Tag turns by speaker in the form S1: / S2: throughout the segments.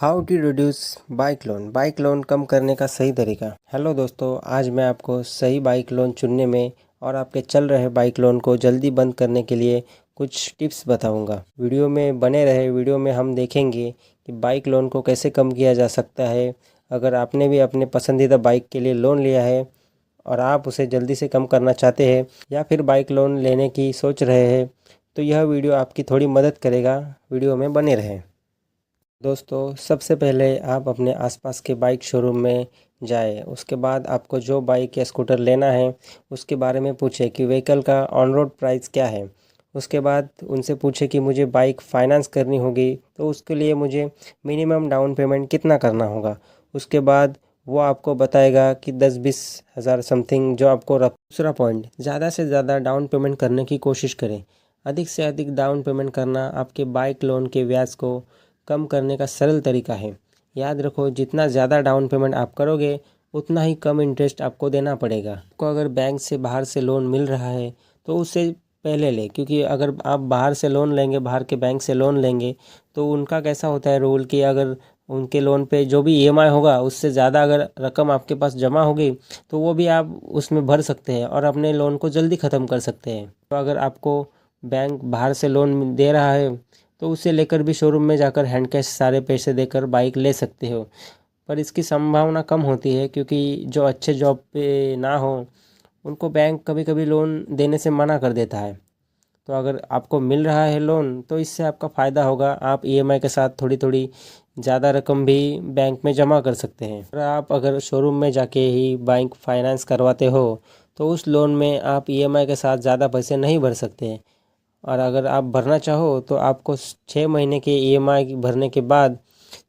S1: How to reduce bike loan कम करने का सही तरीका। हेलो दोस्तों, आज मैं आपको सही बाइक लोन चुनने में और आपके चल रहे बाइक लोन को जल्दी बंद करने के लिए कुछ टिप्स बताऊंगा। वीडियो में बने रहे। वीडियो में हम देखेंगे कि बाइक लोन को कैसे कम किया जा सकता है। अगर आपने भी अपने पसंदीदा बाइक के लिए लोन लिया है और आप उसे जल्दी से कम करना चाहते हैं या फिर बाइक लोन लेने की सोच रहे हैं, तो यह वीडियो आपकी थोड़ी मदद करेगा। वीडियो में बने रहें। दोस्तों, सबसे पहले आप अपने आसपास के बाइक शोरूम में जाएं। उसके बाद आपको जो बाइक या स्कूटर लेना है उसके बारे में पूछें कि व्हीकल का ऑन रोड प्राइस क्या है। उसके बाद उनसे पूछें कि मुझे बाइक फाइनेंस करनी होगी तो उसके लिए मुझे मिनिमम डाउन पेमेंट कितना करना होगा। उसके बाद वो आपको बताएगा कि 10-20 हज़ार समथिंग जो आपको रख। दूसरा पॉइंट, ज़्यादा से ज़्यादा डाउन पेमेंट करने की कोशिश करें। अधिक से अधिक डाउन पेमेंट करना आपके बाइक लोन के ब्याज को कम करने का सरल तरीका है। याद रखो, जितना ज़्यादा डाउन पेमेंट आप करोगे उतना ही कम इंटरेस्ट आपको देना पड़ेगा। आपको अगर बैंक से बाहर से लोन मिल रहा है तो उससे पहले ले, क्योंकि अगर आप बाहर से लोन लेंगे, बाहर के बैंक से लोन लेंगे, तो उनका कैसा होता है रूल कि अगर उनके लोन पे जो भी ईएमआई होगा उससे ज़्यादा अगर रकम आपके पास जमा होगी तो वो भी आप उसमें भर सकते हैं और अपने लोन को जल्दी ख़त्म कर सकते हैं। तो अगर आपको बैंक बाहर से लोन दे रहा है तो उसे लेकर भी शोरूम में जाकर हैंड कैश सारे पैसे देकर बाइक ले सकते हो। पर इसकी संभावना कम होती है, क्योंकि जो अच्छे जॉब पे ना हो उनको बैंक कभी कभी लोन देने से मना कर देता है। तो अगर आपको मिल रहा है लोन तो इससे आपका फ़ायदा होगा। आप ईएमआई के साथ थोड़ी थोड़ी ज़्यादा रकम भी बैंक में जमा कर सकते हैं। और आप अगर शोरूम में जाके ही बाइक फाइनेंस करवाते हो तो उस लोन में आप ईएमआई के साथ ज़्यादा पैसे नहीं भर सकते हैं। और अगर आप भरना चाहो तो आपको 6 महीने के ईएमआई भरने के बाद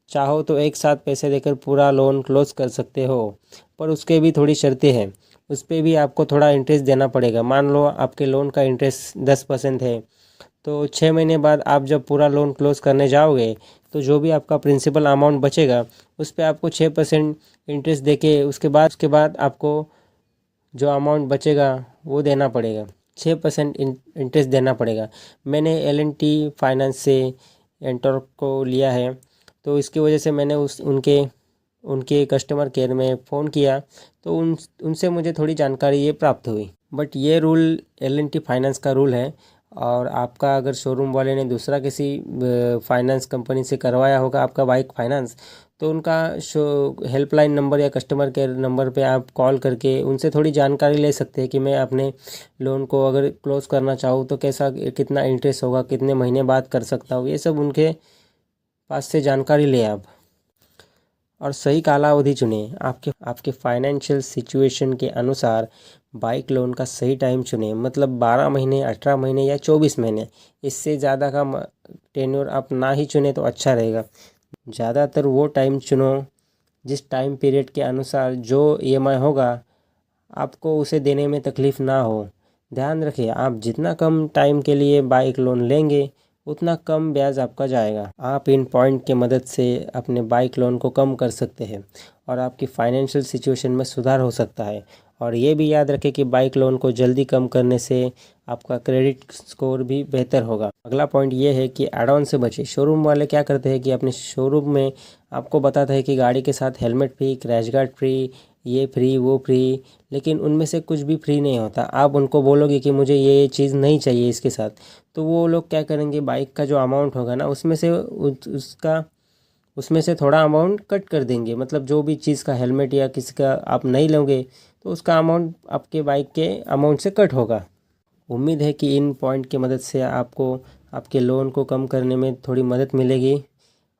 S1: चाहो तो एक साथ पैसे देकर पूरा लोन क्लोज कर सकते हो। पर उसके भी थोड़ी शर्तें हैं। उस पर भी आपको थोड़ा इंटरेस्ट देना पड़ेगा। मान लो आपके लोन का इंटरेस्ट 10% है, तो 6 महीने बाद आप जब पूरा लोन क्लोज करने जाओगे तो जो भी आपका प्रिंसिपल अमाउंट बचेगा उस पर आपको 6% इंटरेस्ट देके उसके बाद आपको जो अमाउंट बचेगा वो देना पड़ेगा। 6% इंटरेस्ट देना पड़ेगा। मैंने एल&टी फाइनेंस से एंटर को लिया है, तो इसकी वजह से मैंने उनके कस्टमर केयर में फ़ोन किया तो उनसे मुझे थोड़ी जानकारी ये प्राप्त हुई। बट ये रूल एल&टी फाइनेंस का रूल है, और आपका अगर शोरूम वाले ने दूसरा किसी फाइनेंस कंपनी से करवाया होगा आपका बाइक फाइनेंस, तो उनका हेल्पलाइन नंबर या कस्टमर केयर नंबर पे आप कॉल करके उनसे थोड़ी जानकारी ले सकते हैं कि मैं अपने लोन को अगर क्लोज़ करना चाहूँ तो कितना इंटरेस्ट होगा, कितने महीने बाद कर सकता हूँ। ये सब उनके पास से जानकारी लें आप। और सही कालावधि चुनें। आपके फाइनेंशियल सिचुएशन के अनुसार बाइक लोन का सही टाइम चुनें। मतलब 12 महीने, 18 महीने या 24 महीने। इससे ज़्यादा का टेन्योर आप ना ही चुनें तो अच्छा रहेगा। ज़्यादातर वो टाइम चुनो जिस टाइम पीरियड के अनुसार जो ईएमआई होगा आपको उसे देने में तकलीफ़ ना हो। ध्यान रखिए, आप जितना कम टाइम के लिए बाइक लोन लेंगे उतना कम ब्याज आपका जाएगा। आप इन पॉइंट की मदद से अपने बाइक लोन को कम कर सकते हैं और आपकी फाइनेंशियल सिचुएशन में सुधार हो सकता है। और ये भी याद रखें कि बाइक लोन को जल्दी कम करने से आपका क्रेडिट स्कोर भी बेहतर होगा। अगला पॉइंट ये है कि एड ऑन से बचें। शोरूम वाले क्या करते हैं कि अपने शोरूम में आपको बताता है कि गाड़ी के साथ helmet free, crash guard free, ये फ्री वो फ्री, लेकिन उनमें से कुछ भी फ्री नहीं होता। आप उनको बोलोगे कि मुझे ये चीज़ नहीं चाहिए इसके साथ, तो वो लोग क्या करेंगे, बाइक का जो अमाउंट होगा ना उसमें से थोड़ा अमाउंट कट कर देंगे। मतलब जो भी चीज़ का हेलमेट या किसी का आप नहीं लोगे तो उसका अमाउंट आपके बाइक के अमाउंट से कट होगा। उम्मीद है कि इन पॉइंट की मदद से आपको आपके लोन को कम करने में थोड़ी मदद मिलेगी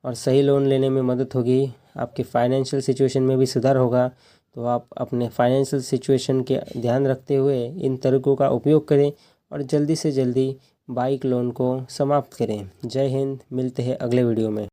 S1: और सही लोन लेने में मदद होगी। आपके फाइनेंशियल सिचुएशन में भी सुधार होगा। तो आप अपने फाइनेंशियल सिचुएशन के ध्यान रखते हुए इन तरीकों का उपयोग करें और जल्दी से जल्दी बाइक लोन को समाप्त करें। जय हिंद। मिलते हैं अगले वीडियो में।